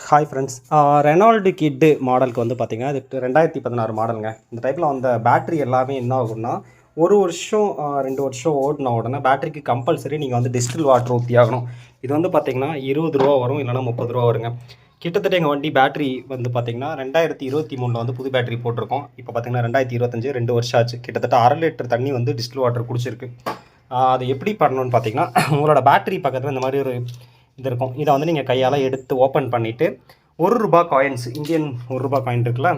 Hi friends, Renault கிட்டு மாடலுக்கு வந்து பார்த்திங்கன்னா இது 2016 மாடலுங்க. இந்த டைப்பில் அந்த பேட்ரி எல்லாமே என்ன ஆகும்னா, ஒரு வருஷம் 2 வருஷம் ஓடின உடனே பேட்டரிக்கு கம்பல்சரி நீங்கள் வந்து டிஸ்டில் வாட்டர் ஊற்றி ஆகணும். இது வந்து பார்த்திங்கன்னா ரூ. 20 வரும், இல்லைனா ரூ. 30 வருங்க. கிட்டத்தட்ட எங்கள் வண்டி பேட்டரி வந்து பார்த்திங்கன்னா 2023 வந்து புது பேட்டரி போட்டிருக்கோம். இப்போ பார்த்திங்கன்னா 2025 2 வருஷம் ஆச்சு. கிட்டத்தட்ட 1/2 லிட்டர் தண்ணி வந்து டிஸ்டில் வாட்டர் குடிச்சிருக்கு. அது எப்படி பண்ணணும்னு பார்த்திங்கன்னா, உங்களோட பேட்டரி பக்கத்தில் இந்த மாதிரி ஒரு இது இருக்கும். இதை வந்து நீங்கள் கையால் எடுத்து ஓப்பன் பண்ணிவிட்டு ₹1 காயின்ஸ், இந்தியன் ₹1 காயின் இருக்குல்ல,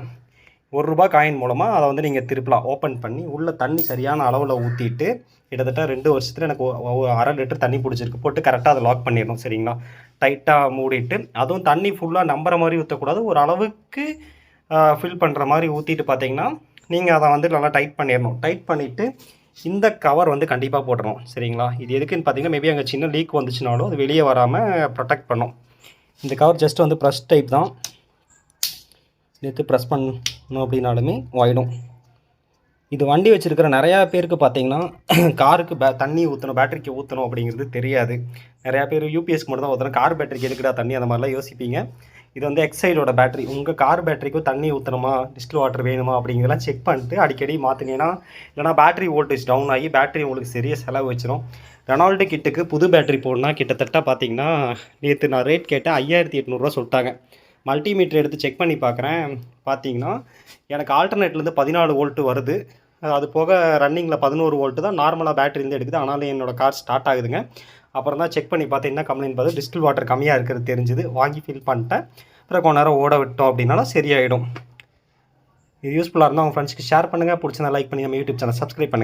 ₹1 காயின் மூலமாக அதை வந்து நீங்கள் திருப்பலாம். ஓப்பன் பண்ணி உள்ளே தண்ணி சரியான அளவில் ஊற்றிட்டு, கிட்டத்தட்ட 2 வருஷத்தில் எனக்கு 1/2 லிட்டர் தண்ணி பிடிச்சிருக்கு. போட்டு கரெக்டாக அதை லாக் பண்ணிடணும். சரிங்களா? டைட்டாக மூடிட்டு, அதுவும் தண்ணி ஃபுல்லாக நம்புற மாதிரி ஊற்றக்கூடாது, ஒரு அளவுக்கு ஃபில் பண்ணுற மாதிரி ஊற்றிட்டு பார்த்தீங்கன்னா, நீங்கள் அதை வந்து நல்லா டைட் பண்ணிடணும். டைட் பண்ணிவிட்டு இந்த கவர் வந்து கண்டிப்பாக போட்டுறணும். சரிங்களா? இது எதுக்குன்னு பார்த்தீங்கன்னா, மேபி அங்கே சின்ன லீக் வந்துச்சுனாலும் அது வெளியே வராமல் ப்ரொடெக்ட் பண்ணும். இந்த கவர் ஜஸ்ட் வந்து ப்ரெஸ் டைப் தான். எடுத்து ப்ரெஸ் பண்ணணும் அப்படின்னாலுமே ஆயிடும். இது வண்டி வச்சுருக்கிற நிறையா பேருக்கு பார்த்தீங்கன்னா, காருக்கு தண்ணி ஊற்றணும், பேட்டரிக்கு ஊற்றணும் அப்படிங்கிறது தெரியாது. நிறையா பேர் யூபிஎஸ்க்கு மட்டும் தான் ஊற்றணும், கார் பேட்டரிக்கு எதுக்குடா தண்ணி, அந்த மாதிரிலாம் யோசிப்பீங்க. இது வந்து எக்ஸைடோட பேட்டரி. உங்கள் கார் பேட்டரிக்கும் தண்ணி ஊற்றணுமா, டிஸ்டில் வாட்டர் வேணுமா அப்படிங்கிறதெல்லாம் செக் பண்ணிட்டு அடிக்கடி மாற்றினீங்கன்னா, இல்லைனா பேட்டரி வோல்டேஜ் டவுன் ஆகி பேட்டரி உங்களுக்கு சரியாக செலவு வச்சிடும். ரெனால்டு கிட்டுக்கு புது பேட்டரி போடணும்னா கிட்டத்தட்ட பார்த்தீங்கன்னா, நேற்று நான் ரேட் கேட்டேன், 5800 சொல்லிட்டாங்க. மல்டிமீட்டர் எடுத்து செக் பண்ணி பார்க்குறேன். பார்த்தீங்கன்னா எனக்கு ஆல்டர்னேட்லேருந்து 14 வோல்ட்டு வருது. அது போக ரன்னிங்கில் 11 வோல்ட்டு தான் நார்மலாக பேட்டரிலேருந்து எடுக்குது. ஆனாலும் என்னோடய கார் ஸ்டார்ட் ஆகுதுங்க. அப்புறம் தான் செக் பண்ணி பார்த்தேன், என்ன கம்ப்ளைண்ட் பார்த்து டிஸ்டில் வாட்டர் கம்மியாக இருக்கிறது தெரிஞ்சுது. வாங்கி ஃபில் பண்ணிட்டேன். அப்புறம் கொஞ்ச நேரம் ஓட விட்டோம் அப்படின்னாலும் சரியாயிடும். இது யூஸ்ஃபுல்லாக இருந்தால் உங்கள் ஃப்ரெண்ட்ஸ்க்கு ஷேர் பண்ணுங்கள். பிடிச்சிருந்தா லைக் பண்ணி நம்ம யூடியூப் சேனல் சப்ஸ்கிரைப் பண்ணுங்கள்.